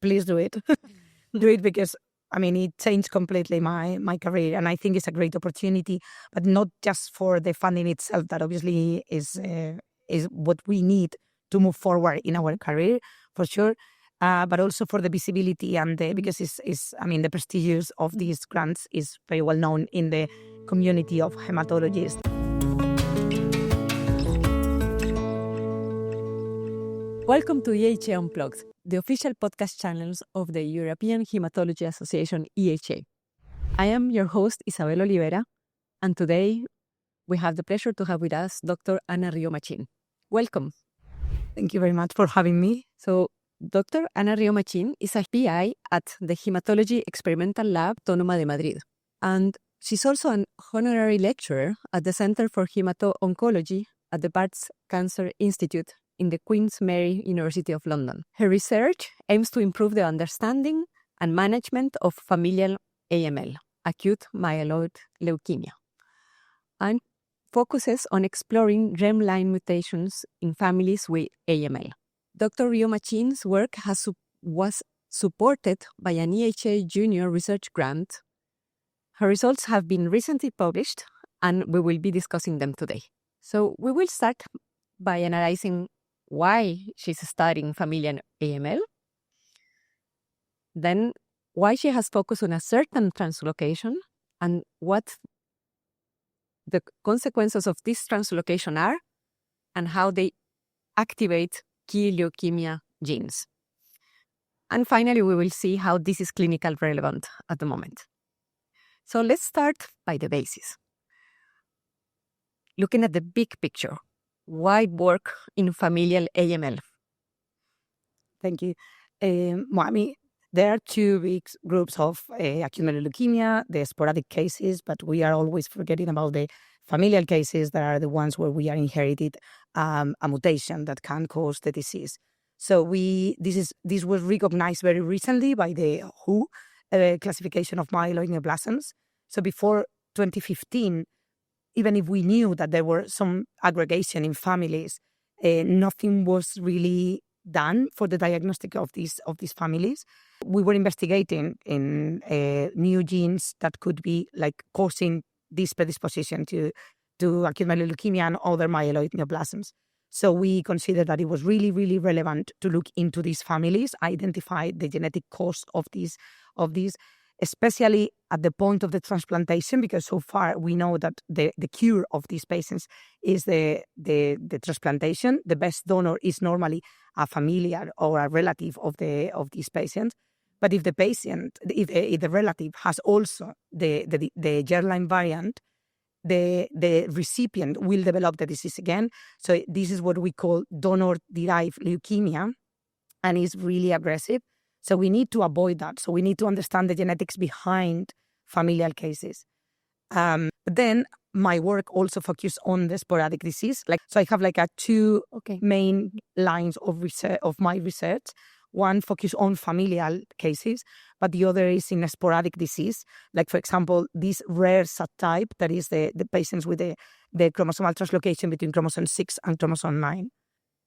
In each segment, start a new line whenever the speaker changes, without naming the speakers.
please do it. Do it because, it changed completely my career. And I think it's a great opportunity, but not just for the funding itself, that obviously is what we need to move forward in our career, for sure. But also for the visibility and because the prestigious of these grants is very well known in the community of hematologists.
Welcome to EHA Unplugged, the official podcast channels of the European Hematology Association, EHA. I am your host, Isabel Olivera, and today we have the pleasure to have with us Dr. Ana Río-Machín. Welcome.
Thank you very much for having me.
So, Dr. Ana Río-Machín is a PI at the Hematology Experimental Lab Autónoma de Madrid, and she's also an honorary lecturer at the Center for Hemato-Oncology at the Barts Cancer Institute in the Queen's Mary University of London. Her research aims to improve the understanding and management of familial AML, acute myeloid leukemia, and focuses on exploring germline mutations in families with AML. Dr. Río-Machín's work was supported by an EHA Junior Research Grant. Her results have been recently published, and we will be discussing them today. So we will start by analyzing why she's studying familial AML, then why she has focused on a certain translocation and what the consequences of this translocation are and how they activate key leukemia genes. And finally, we will see how this is clinically relevant at the moment. So let's start by the basis. Looking at the big picture, why work in familial AML?
Thank you. There are two big groups of acute myeloid leukemia, the sporadic cases, but we are always forgetting about the familial cases that are the ones where we are inherited a mutation that can cause the disease. So this was recognized very recently by the WHO classification of myeloid neoplasms. So before 2015, even if we knew that there were some aggregation in families, nothing was really done for the diagnostic of these families. We were investigating in new genes that could be like causing this predisposition to acute myeloid leukemia and other myeloid neoplasms. So we considered that it was really, really relevant to look into these families, identify the genetic cause of these, especially at the point of the transplantation, because so far we know that the cure of these patients is the transplantation. The best donor is normally a familiar or a relative of these patients. But if the relative has also the germline variant, the recipient will develop the disease again. So this is what we call donor-derived leukemia, and it's really aggressive. So we need to avoid that. So we need to understand the genetics behind familial cases. But then my work also focuses on the sporadic disease. So I have two main lines of research of my research. One focuses on familial cases, but the other is in a sporadic disease. Like, for example, this rare subtype that is the patients with the chromosomal translocation between chromosome 6 and chromosome 9.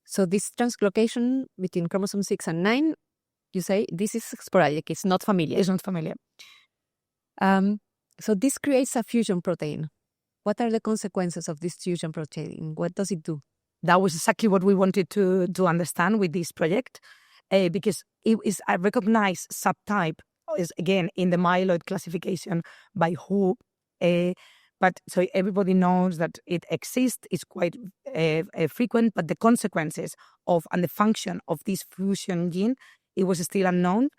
So this translocation between chromosome 6 and 9, you say this is sporadic, it's not familial.
It's not familial.
So this creates a fusion protein. What are the consequences of this fusion protein? What does it do?
That was exactly what we wanted to understand with this project, because it is a recognized subtype, is again in the myeloid classification by WHO. But so everybody knows that it exists, it's quite frequent, but the consequences of and the function of this fusion gene, it was still unknown,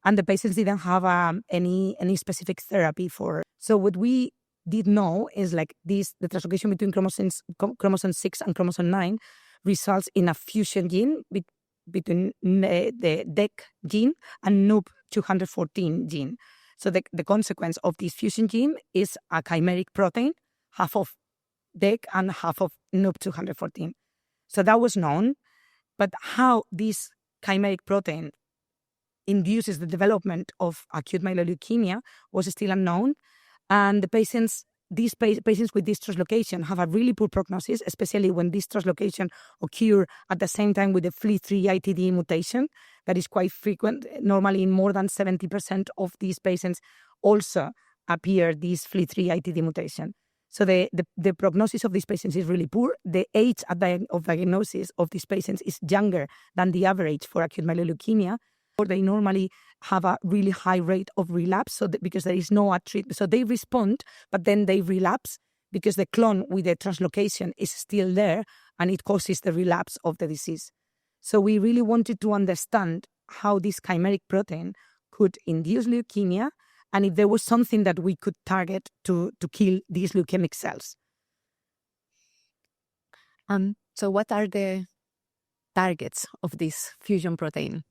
and the patients didn't have any specific therapy for. So what we did know is the translocation between chromosome 6 and chromosome 9 results in a fusion gene between the DEC gene and NUP214 gene. So the consequence of this fusion gene is a chimeric protein, half of DEC and half of NUP214. So that was known, but how this chimeric protein induces the development of acute myeloid leukemia was still unknown, and the patients these patients with this translocation have a really poor prognosis, especially when this translocation occurs at the same time with the FLT3-ITD mutation that is quite frequent. Normally, in more than 70% of these patients also appear this FLT3-ITD mutation. So the prognosis of these patients is really poor. The age of diagnosis of these patients is younger than the average for acute myeloid leukemia. Or they normally have a really high rate of relapse, because there is no treatment. So they respond, but then they relapse because the clone with the translocation is still there, and it causes the relapse of the disease. So we really wanted to understand how this chimeric protein could induce leukemia, and if there was something that we could target to kill these leukemic cells.
So what are the targets of this fusion protein?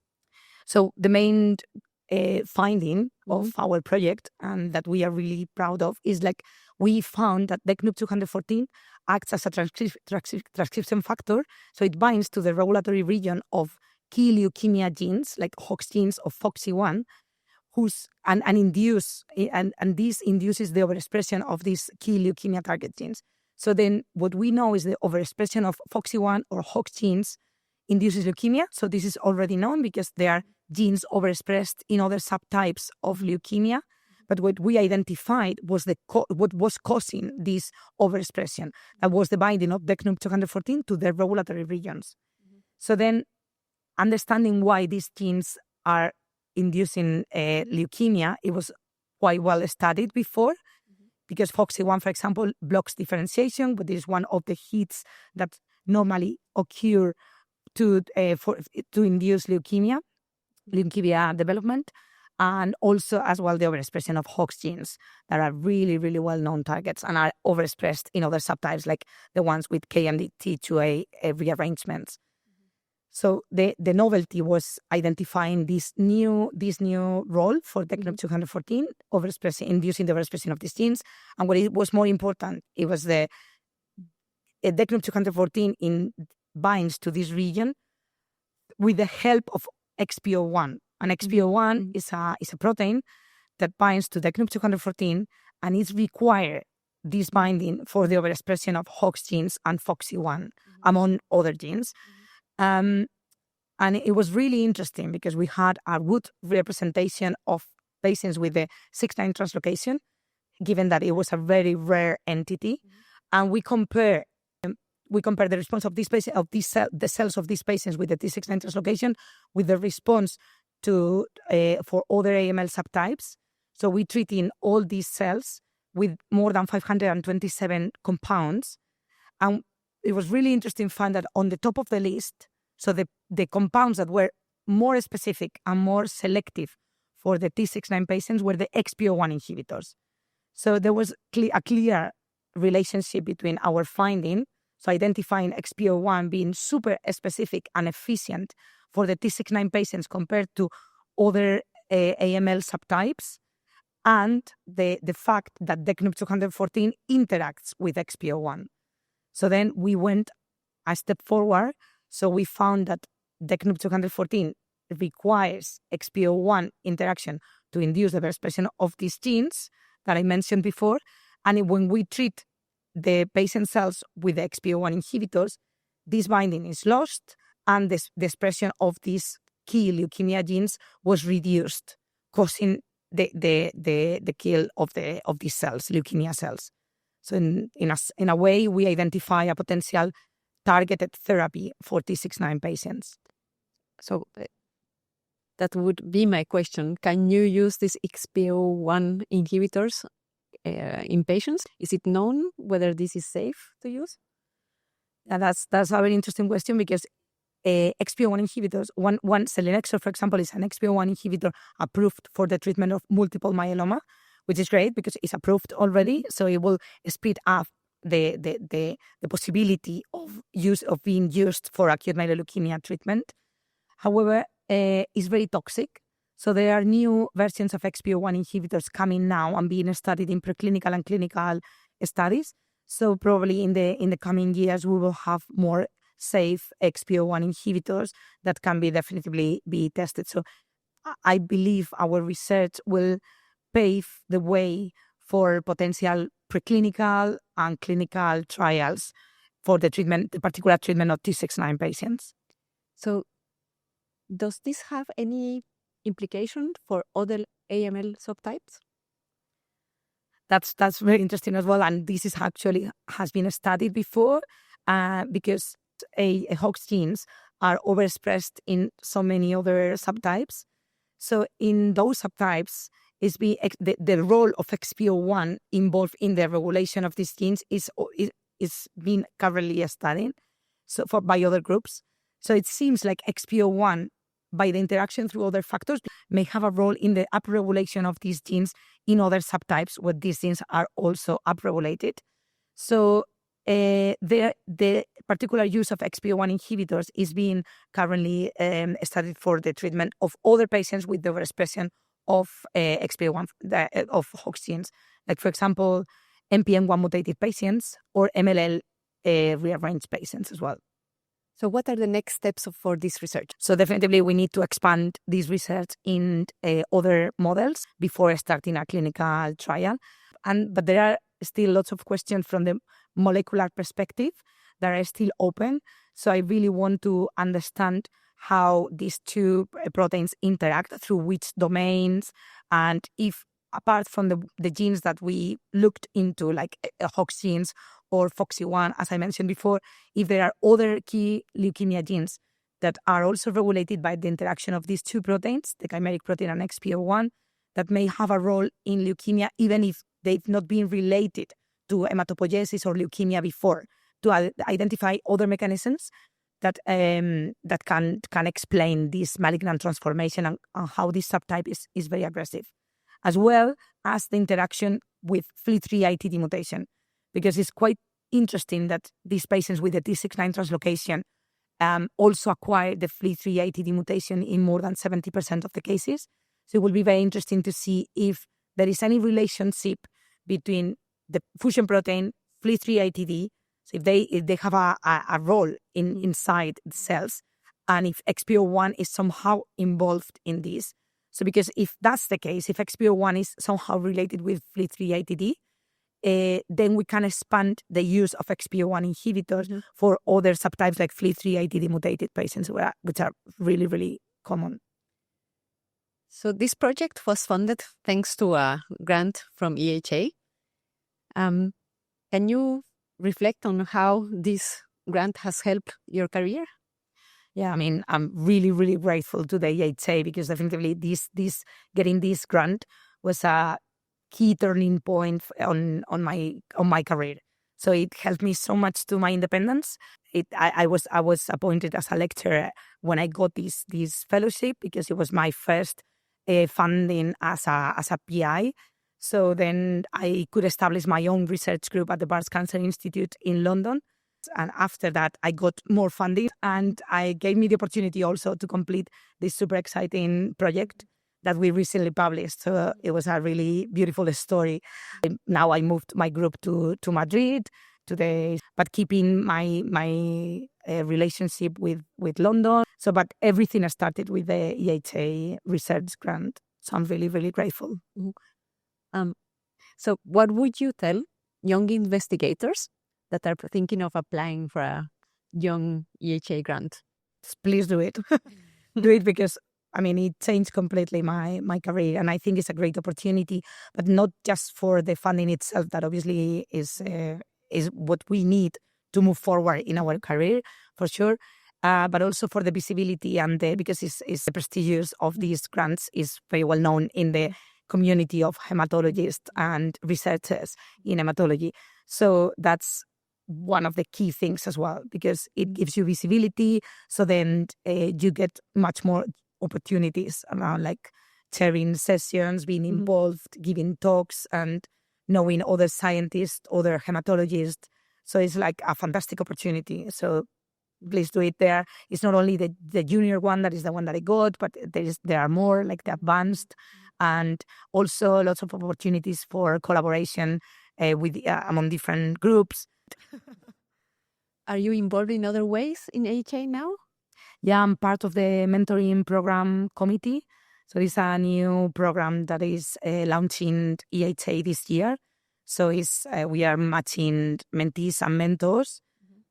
So the main finding of our project, and that we are really proud of, is like we found that DECNUB214 acts as a transcription factor. So it binds to the regulatory region of key leukemia genes, like Hox genes of FOXY1, and this induces the overexpression of these key leukemia target genes. So then what we know is the overexpression of FOXY1 or Hox genes induces leukemia. So this is already known because there are genes overexpressed in other subtypes of leukemia. But what we identified was what was causing this overexpression. That was the binding of DECNUB214 to the regulatory regions. So then understanding why these genes are inducing leukemia, it was quite well studied before, because FOXY1, for example, blocks differentiation, but is one of the hits that normally occur to induce leukemia development, and also as well the overexpression of Hox genes that are really, really well-known targets and are overexpressed in other subtypes like the ones with KMT2A rearrangements. So the novelty was identifying this new role for DECNUB214, inducing the overexpression of these genes. And what it was more important, it was the DECNUB214 binds to this region with the help of XPO1. And XPO1 is a protein that binds to DECNUB214, and it's required this binding for the overexpression of Hox genes and FOXY1, among other genes. And it was really interesting because we had a good representation of patients with the 6-9 translocation, given that it was a very rare entity. And we compare the response of these patients, the cells of these patients with the T6-9 translocation, with the response for other AML subtypes. So we treating all these cells with more than 527 compounds. And it was really interesting to find that on the top of the list, so the compounds that were more specific and more selective for the T6-9 patients were the XPO1 inhibitors. So there was a clear relationship between our finding, so identifying XPO1 being super specific and efficient for the T6-9 patients compared to other AML subtypes, and the fact that DECNUB214 interacts with XPO1. So then we went a step forward. So we found that DECNUB214 requires XPO1 interaction to induce the overexpression of these genes that I mentioned before. And when we treat the patient cells with the XPO1 inhibitors, this binding is lost, and the expression of these key leukemia genes was reduced, causing the kill of these cells, leukemia cells. So in a way, we identify a potential targeted therapy for T6-9 patients.
So that would be my question. Can you use these XPO1 inhibitors in patients? Is it known whether this is safe to use?
Yeah, that's a very interesting question, because XPO1 inhibitors, one selinexor, for example, is an XPO1 inhibitor approved for the treatment of multiple myeloma, which is great because it's approved already. So it will speed up the possibility of being used for acute myeloid leukemia treatment. However, it's very toxic. So there are new versions of XPO1 inhibitors coming now and being studied in preclinical and clinical studies. So probably in the coming years, we will have more safe XPO1 inhibitors that can be definitively be tested. So I believe our research will pave the way for potential preclinical and clinical trials for the particular treatment of T69 patients.
So does this have any implication for other AML subtypes?
That's very interesting as well, and this is actually has been studied before because Hox genes are overexpressed in so many other subtypes. So in those subtypes, the role of XPO1 involved in the regulation of these genes is being currently studied by other groups. So it seems like XPO1, by the interaction through other factors, may have a role in the upregulation of these genes in other subtypes where these genes are also upregulated. So the particular use of XPO1 inhibitors is being currently studied for the treatment of other patients with the overexpression of XPO1 of Hox genes, like for example NPM1 mutated patients or MLL rearranged patients as well.
So what are the next steps for this research?
So definitely we need to expand this research in other models before starting a clinical trial. But there are still lots of questions from the molecular perspective that are still open. So I really want to understand how these two proteins interact through which domains, and if apart from the genes that we looked into, like Hox genes or FOXY1, as I mentioned before, if there are other key leukemia genes that are also regulated by the interaction of these two proteins, the chimeric protein and XPO1, that may have a role in leukemia, even if they've not been related to hematopoiesis or leukemia before, to identify other mechanisms that can explain this malignant transformation and how this subtype is very aggressive, as well as the interaction with FLT3-ITD mutation, because it's quite interesting that these patients with the T69 translocation also acquire the FLT3-ITD mutation in more than 70% of the cases. So it will be very interesting to see if there is any relationship between the fusion protein, FLT3-ITD, so if they have a role inside the cells, and if XPO1 is somehow involved in this. So because if that's the case, if XPO1 is somehow related with FLT3-ITD, then we can expand the use of XPO1 inhibitors for other subtypes like FLT3-ITD mutated patients, which are really, really common.
So this project was funded thanks to a grant from EHA. Can you reflect on how this grant has helped your career?
Yeah, I mean, I'm really, really grateful to the EHA because definitely getting this grant was a key turning point on my career. So it helped me so much to my independence. I was appointed as a lecturer when I got this fellowship because it was my first funding as a PI. So then I could establish my own research group at the Barts Cancer Institute in London. And after that, I got more funding, and I gave me the opportunity also to complete this super exciting project that we recently published. So it was a really beautiful story. Now I moved my group to Madrid today, but keeping my relationship with London. So, but everything started with the EHA research grant. So I'm really, really grateful.
So what would you tell young investigators that are thinking of applying for a young EHA grant?
Please do it. Do it because, I mean, it changed completely my career, and I think it's a great opportunity, but not just for the funding itself, that obviously is what we need to move forward in our career, for sure, but also for the visibility and because it's the prestigious of these grants is very well known in the community of hematologists and researchers in hematology. So that's one of the key things as well, because it gives you visibility. So then you get much more opportunities around like chairing sessions, being involved, giving talks, and knowing other scientists, other hematologists. So it's like a fantastic opportunity. So please do it there. It's not only the junior one that is the one that I got, but there are more like the advanced, and also lots of opportunities for collaboration with among different groups.
Are you involved in other ways in EHA now?
Yeah, I'm part of the mentoring program committee. So it's a new program that is launching EHA this year. So we are matching mentees and mentors,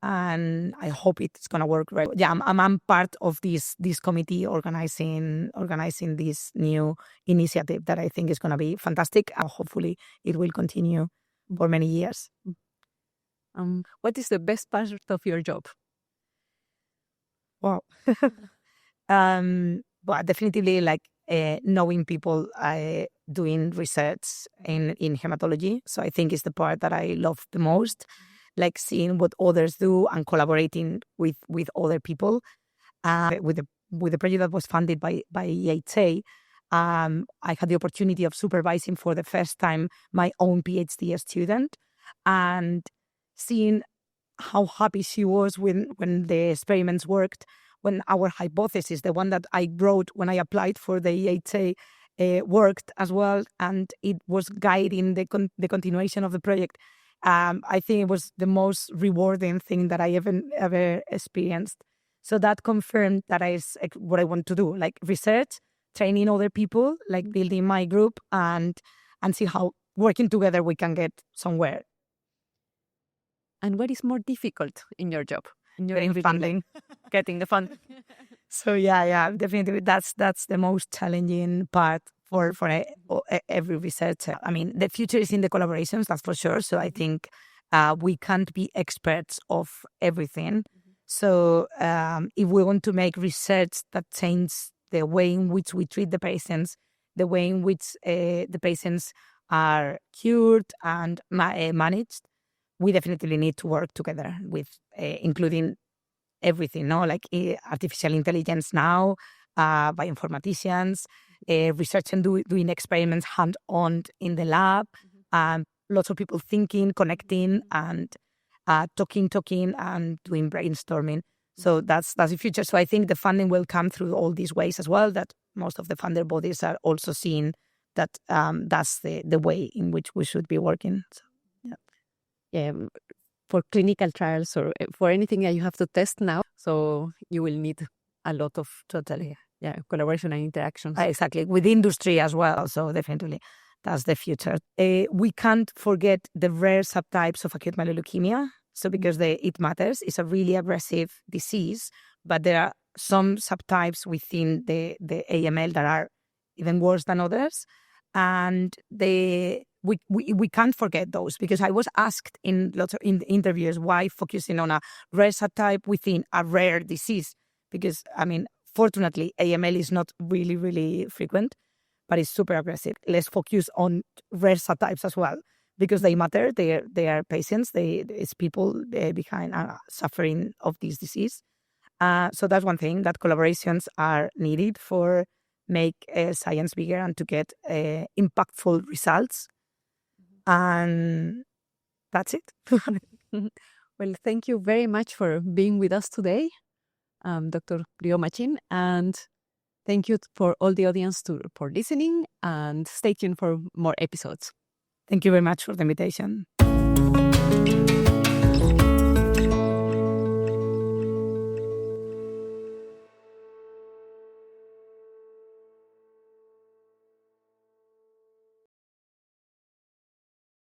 and I hope it's going to work right. Yeah, I'm part of this committee organizing this new initiative that I think is going to be fantastic. Hopefully, it will continue for many years.
What is the best part of your job?
Wow. But definitively, like knowing people doing research in hematology. So I think it's the part that I love the most, like seeing what others do and collaborating with other people. With the project that was funded by EHA, I had the opportunity of supervising for the first time my own PhD student, and seeing how happy she was when the experiments worked, when our hypothesis, the one that I wrote when I applied for the EHA, worked as well, and it was guiding the continuation of the project. I think it was the most rewarding thing that I ever experienced. So that confirmed that is what I want to do, like research, training other people, like building my group, and see how working together we can get somewhere.
And what is more difficult in your job?
Getting funding.
Getting the funding.
So yeah, definitely that's the most challenging part for every researcher. I mean, the future is in the collaborations, that's for sure. So I think we can't be experts of everything. So if we want to make research that changes the way in which we treat the patients, the way in which the patients are cured and managed, we definitely need to work together with including everything, no? Like artificial intelligence now, bioinformaticians, research and doing experiments hand-on in the lab, lots of people thinking, connecting, and talking, and doing brainstorming. So that's the future. So I think the funding will come through all these ways as well, that most of the funder bodies are also seeing that that's the way in which we should be working. So,
yeah. For clinical trials or for anything that you have to test now, so you will need a lot of collaboration and interactions.
Exactly, with industry as well. So definitely, that's the future. We can't forget the rare subtypes of acute myeloid leukemia. So because it matters, it's a really aggressive disease, but there are some subtypes within the AML that are even worse than others, and we can't forget those, because I was asked in lots of interviews why focusing on a rare subtype within a rare disease, because I mean, fortunately, AML is not really, really frequent, but it's super aggressive. Let's focus on rare subtypes as well, because they matter. They are patients. It's people behind suffering of this disease. So that's one thing, that collaborations are needed for make science bigger and to get impactful results. And that's it.
Well, thank you very much for being with us today, Dr. Río-Machín, and thank you for all the audience for listening, and stay tuned for more episodes.
Thank you very much for the invitation.